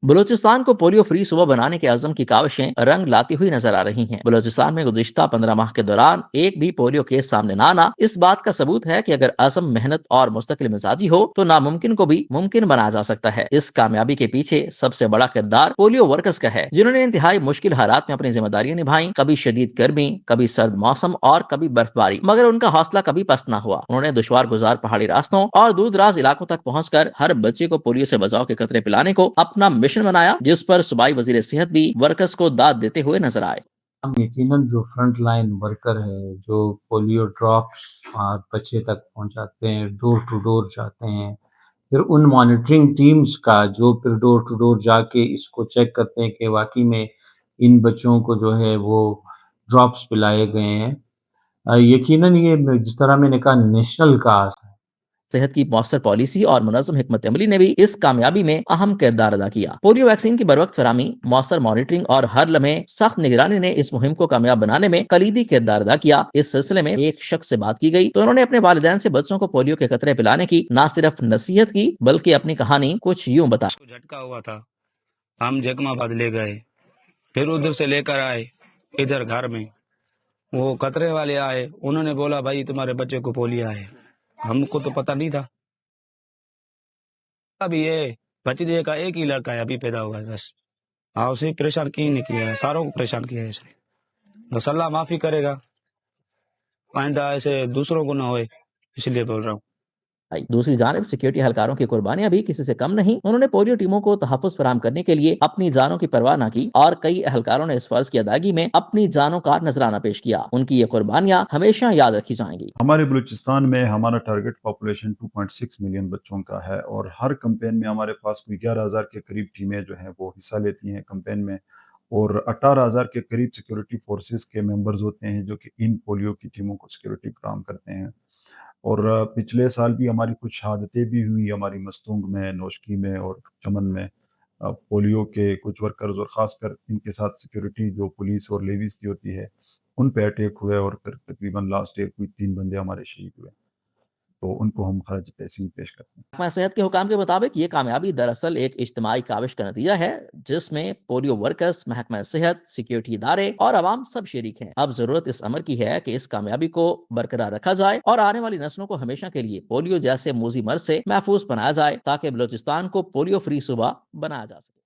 بلوچستان کو polio free صوبہ بنانے کے عزم کی کاوشیں رنگ لاتی ہوئی نظر آ رہی ہیں۔ بلوچستان میں گزشتہ 15 ماہ کے دوران ایک بھی پولیو کیس سامنے نہ آنا اس بات کا ثبوت ہے کہ اگر عزم، محنت اور مستقل مزاجی ہو تو ناممکن کو بھی ممکن بنایا جا سکتا ہے۔ اس کامیابی کے پیچھے سب سے بڑا کردار پولیو ورکرز کا ہے، جنہوں نے انتہائی مشکل حالات میں اپنی ذمہ داریاں نبھائیں، کبھی شدید گرمی، کبھی سرد موسم اور کبھی برف باری، مگر ان کا حوصلہ کبھی پست نہ ہوا۔ انہوں نے دشوار گزار پہاڑی راستوں اور دور دراز علاقوں تک پہنچ کر ہر بچے کو پولیو سے بچاؤ کے قطرے پلانے کو اپنا مشن بنایا، جس پر صوبائی وزیر صحت بھی ورکرز کو داد دیتے ہوئے نظر آئے۔ ہم یقیناً جو فرنٹ لائن ورکر ہے، جو پولیو ڈراپس بچے تک پہنچاتے ہیں، ڈور ٹو ڈور جاتے ہیں، پھر ان مانیٹرنگ ٹیمز کا جو پھر ڈور ٹو ڈور جا کے اس کو چیک کرتے ہیں کہ واقعی میں ان بچوں کو جو ہے وہ ڈراپس پلائے گئے ہیں۔ یقیناً یہ جس طرح میں نے کہا نیشنل کاز ہے۔ صحت کی مؤثر پالیسی اور منظم حکمت عملی نے بھی اس کامیابی میں اہم کردار ادا کیا۔ پولیو ویکسین کی بروقت فراہمی، مؤثر مانیٹرنگ اور ہر لمحے سخت نگرانی نے اس مہم کو کامیاب بنانے میں کلیدی کردار ادا کیا۔ اس سلسلے میں ایک شخص سے بات کی گئی تو انہوں نے اپنے والدین سے بچوں کو پولیو کے قطرے پلانے کی نہ صرف نصیحت کی بلکہ اپنی کہانی کچھ یوں بتائی۔ جھٹکا ہوا تھا، ہم جگم آباد لے گئے، پھر ادھر سے لے کر آئے ادھر گھر میں، وہ قطرے والے آئے، انہوں نے بولا بھائی تمہارے بچے کو پولیو ہے، ہم کو تو پتہ نہیں تھا۔ ابھی یہ بھتیجے کا ایک ہی لڑکا ہے، ابھی پیدا ہوا ہے بس، ہاں اسے پریشان کی نہیں کیا ہے، ساروں کو پریشان کیا ہے اس نے، بس اللہ معافی کرے گا، آئندہ ایسے دوسروں کو نہ ہوئے، اس لیے بول رہا ہوں۔ دوسری جانب سیکورٹی اہلکاروں کی قربانیاں بھی کسی سے کم نہیں۔ انہوں نے پولیو ٹیموں کو تحفظ فراہم کرنے کے لیے اپنی جانوں کی پرواہ نہ کی اور کئی اہلکاروں نے اس فرض کی ادائیگی میں اپنی جانوں کا نذرانہ پیش کیا۔ ان کی یہ قربانیاں ہمیشہ یاد رکھی جائیں گی۔ ہمارے بلوچستان میں ہمارا ٹارگٹ پاپولیشن 2.6 ملین بچوں کا ہے، اور ہر کمپین میں ہمارے پاس کوئی 11,000 کے قریب ٹیمیں جو ہیں وہ حصہ لیتی ہیں کمپین میں، اور 18,000 کے قریب سیکورٹی فورسز کے ممبرز ہوتے ہیں جو کہ ان پولیو کی ٹیموں کو سیکورٹی فراہم کرتے ہیں۔ اور پچھلے سال بھی ہماری کچھ شہادتیں بھی ہوئی ہماری مستونگ میں، نوشکی میں اور چمن میں، پولیو کے کچھ ورکرز اور خاص کر ان کے ساتھ سیکورٹی جو پولیس اور لیویز کی ہوتی ہے ان پہ اٹیک ہوئے، اور پھر تقریباً لاسٹ ایئر کوئی 3 بندے ہمارے شہید ہوئے، تو ان کو ہم خراج تحسین پیش کرتے ہیں۔ محکمہ صحت کے حکام کے مطابق یہ کامیابی دراصل ایک اجتماعی کاوش کا نتیجہ ہے، جس میں پولیو ورکرز، محکمہ صحت، سیکیورٹی ادارے اور عوام سب شریک ہیں۔ اب ضرورت اس امر کی ہے کہ اس کامیابی کو برقرار رکھا جائے اور آنے والی نسلوں کو ہمیشہ کے لیے پولیو جیسے موذی مرض سے محفوظ بنایا جائے، تاکہ بلوچستان کو پولیو فری صوبہ بنایا جا سکے۔